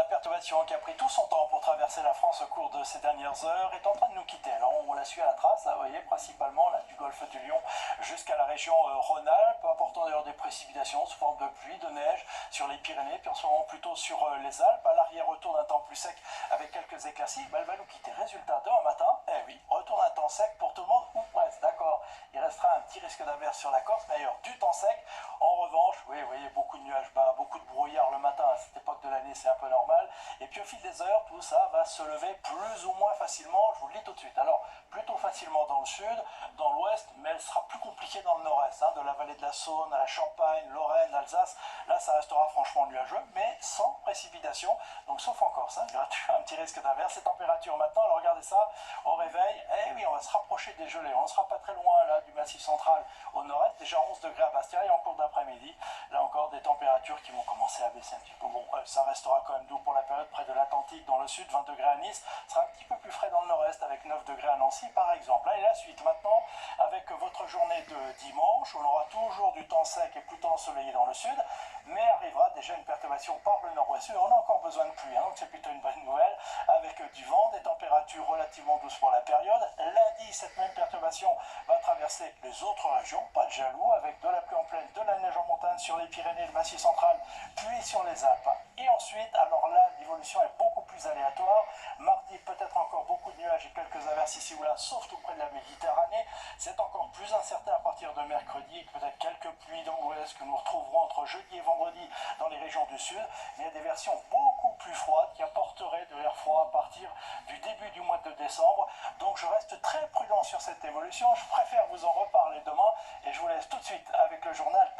perturbation qui a pris tout son temps pour traverser la France au cours de ces dernières heures est en train de nous quitter. Alors on la suit à la trace, là, vous voyez, principalement là, du golfe du Lion jusqu'à la région Rhône-Alpes, apportant d'ailleurs des précipitations sous forme de pluie, de neige sur les Pyrénées, puis en ce moment plutôt sur les Alpes. À l'arrière-retour d'un temps plus sec avec quelques éclaircies, elle va nous quitter. Résultat, demain matin, eh oui, retour d'un temps sec pour tout le monde, ou presque, d'accord. Il restera un petit risque d'averse sur la Corse, mais ailleurs du temps sec. En revanche, oui, vous voyez, beaucoup de nuages bas, beaucoup de brouillard le matin, à cette époque de l'année, c'est un peu normal. Et puis au fil des heures, tout ça va se lever plus ou moins facilement, je vous le dis tout de suite. Alors, plutôt facilement dans le sud, dans l'ouest, mais elle sera plus compliquée dans le nord-est, de la vallée de la Saône à la Champagne, Lorraine, Alsace. Là, ça restera franchement nuageux, mais sans précipitation. Donc, sauf en Corse, il y aura un petit risque d'averse. Ces températures maintenant, alors regardez ça, au réveil, eh oui, on va se rapprocher des gelées. On ne sera pas très loin là du Massif central au nord-est, déjà 11 degrés à Bastia et en cours d'après-midi. Là encore, des températures qui vont commencer à baisser un petit peu. Bon, ça restera quand même doux pour la période près de l'Atlantique dans le sud, 20 degrés à Nice. Ce sera un petit peu plus frais dans le nord-est avec 9 degrés à Nancy par exemple. Et la suite maintenant avec votre journée de dimanche. On aura toujours du temps sec et plutôt ensoleillé dans le sud, mais arrivera déjà une perturbation par le nord-ouest. On a encore besoin de pluie, donc c'est plutôt une bonne nouvelle avec du vent, des températures relativement douces pour la période. Lundi, cette même perturbation va traverser les autres régions, pas de jaloux, avec de la pluie en plaine, de la neige en montagne sur les Pyrénées, le Massif central, puis sur les Alpes. Et ensuite, alors là, l'évolution est beaucoup plus aléatoire. Mardi, peut-être encore beaucoup de nuages et quelques averses ici ou là, sauf tout près de la Méditerranée. C'est encore plus incertain à partir de mercredi, peut-être quelques pluies dans l'ouest que nous retrouverons entre jeudi et vendredi dans les régions du sud. Mais il y a des versions beaucoup plus froides qui apporteraient de l'air froid à partir du début du mois de décembre. Donc je reste très prudent sur cette évolution. Je préfère vous en reparler demain et je vous laisse tout de suite avec le journal